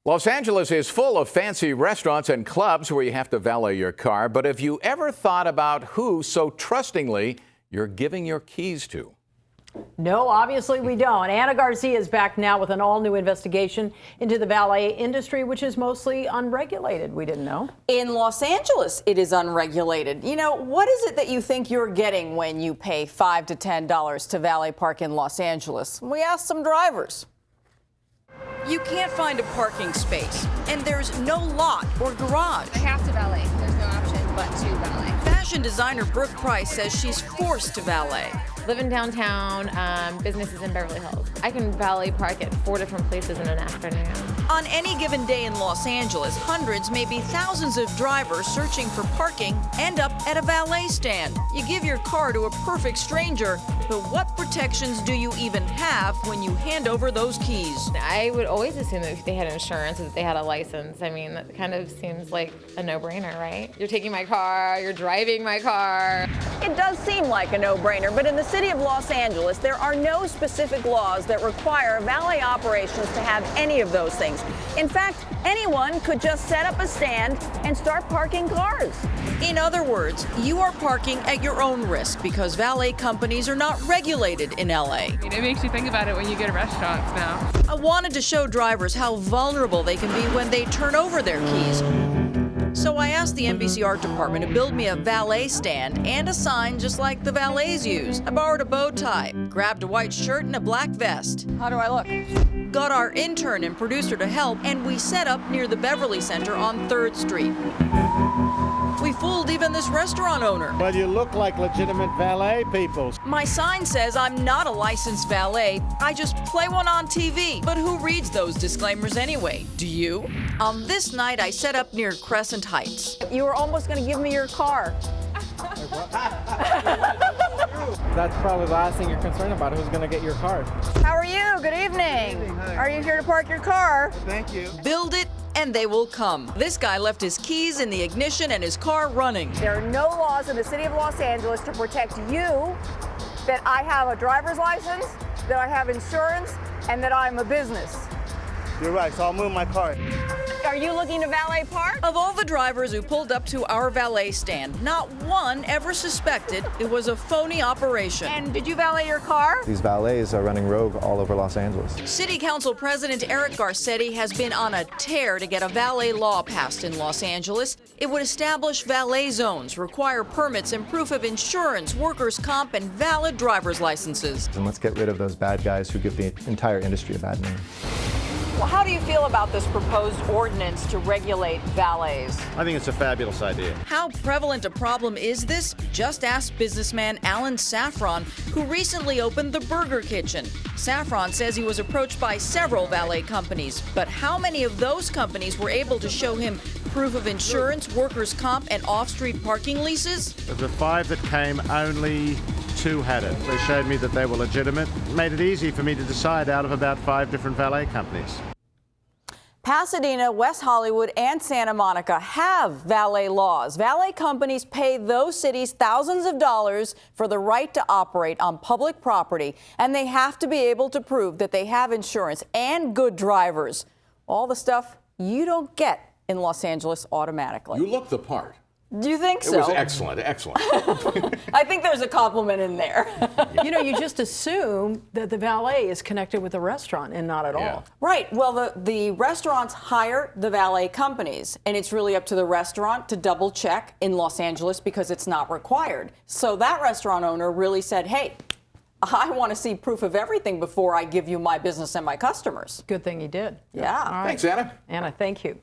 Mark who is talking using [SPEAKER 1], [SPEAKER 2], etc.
[SPEAKER 1] Los Angeles is full of fancy restaurants and clubs where you have to valet your car. But have you ever thought about who so trustingly you're giving your keys to?
[SPEAKER 2] No, obviously we don't. Anna Garcia is back now with an all-new investigation into the valet industry, which is mostly unregulated. We didn't know.
[SPEAKER 3] In Los Angeles, it is unregulated. You know, what is it that you think you're getting when you pay $5 to $10 to valet park in Los Angeles? We asked some drivers. You can't find a parking space, and there's no lot or garage.
[SPEAKER 4] I have to valet. There's no option but to valet.
[SPEAKER 3] Fashion designer Brooke Price says she's forced to valet.
[SPEAKER 5] Living downtown, businesses in Beverly Hills. I can valet park at 4 different places in an afternoon.
[SPEAKER 3] On any given day in Los Angeles, hundreds, maybe thousands of drivers searching for parking end up at a valet stand. You give your car to a perfect stranger, but what protections do you even have when you hand over those keys?
[SPEAKER 5] I would always assume that if they had insurance and that they had a license. I mean, that kind of seems like a no-brainer, right? You're taking my car, you're driving my car.
[SPEAKER 3] It does seem like a no-brainer, but in the city of Los Angeles, there are no specific laws that require valet operations to have any of those things. In fact, anyone could just set up a stand and start parking cars. In other words, you are parking at your own risk because valet companies are not regulated in LA.
[SPEAKER 6] It makes you think about it when you go to restaurants now.
[SPEAKER 3] I wanted to show drivers how vulnerable they can be when they turn over their keys. So I asked the NBC art department to build me a valet stand and a sign just like the valets use. I borrowed a bow tie, grabbed a white shirt and a black vest. How do I look? Got our intern and producer to help, and we set up near the Beverly Center on 3rd Street. We fooled even this restaurant owner.
[SPEAKER 7] Well, you look like legitimate valet people.
[SPEAKER 3] My sign says I'm not a licensed valet. I just play one on TV. But who reads those disclaimers anyway? Do you? On this night, I set up near Crescent Heights. You were almost going to give me your car.
[SPEAKER 7] That's probably the last thing you're concerned about, who's going to get your car.
[SPEAKER 3] How are you? Good evening. Are you here to park your car?
[SPEAKER 7] Thank you.
[SPEAKER 3] Build it and they will come. This guy left his keys in the ignition and his car running.
[SPEAKER 8] There are no laws in the city of Los Angeles to protect you, that I have a driver's license, that I have insurance, and that I'm a business.
[SPEAKER 7] You're right, so I'll move my car.
[SPEAKER 8] Are you looking to valet park?
[SPEAKER 3] Of all the drivers who pulled up to our valet stand, not one ever suspected it was a phony operation.
[SPEAKER 8] And did you valet your car?
[SPEAKER 9] These valets are running rogue all over Los Angeles.
[SPEAKER 3] City Council President Eric Garcetti has been on a tear to get a valet law passed in Los Angeles. It would establish valet zones, require permits and proof of insurance, workers' comp, and valid driver's licenses.
[SPEAKER 9] And let's get rid of those bad guys who give the entire industry a bad name.
[SPEAKER 3] Well, how do you feel about this proposed ordinance to regulate valets?
[SPEAKER 7] I think it's a fabulous idea.
[SPEAKER 3] How prevalent a problem is this? Just ask businessman Alan Saffron, who recently opened the Burger Kitchen. Saffron says he was approached by several valet companies, but how many of those companies were able to show him proof of insurance, workers' comp, and off-street parking leases?
[SPEAKER 7] Of the 5 that came, only 2 had it. They showed me that they were legitimate. Made it easy for me to decide out of about 5 different valet companies.
[SPEAKER 3] Pasadena, West Hollywood, and Santa Monica have valet laws. Valet companies pay those cities thousands of dollars for the right to operate on public property, and they have to be able to prove that they have insurance and good drivers. All the stuff you don't get in Los Angeles automatically.
[SPEAKER 1] You look the part.
[SPEAKER 3] Do you think so?
[SPEAKER 1] It was excellent, excellent.
[SPEAKER 3] I think there's a compliment in there.
[SPEAKER 2] You know, you just assume that the valet is connected with the restaurant, and not at all.
[SPEAKER 3] Right. Well, the restaurants hire the valet companies, and it's really up to the restaurant to double check in Los Angeles because it's not required. So that restaurant owner really said, hey, I want to see proof of everything before I give you my business and my customers.
[SPEAKER 2] Good thing he did.
[SPEAKER 3] Yeah.
[SPEAKER 2] All right.
[SPEAKER 1] Thanks, Anna.
[SPEAKER 2] Anna, thank you.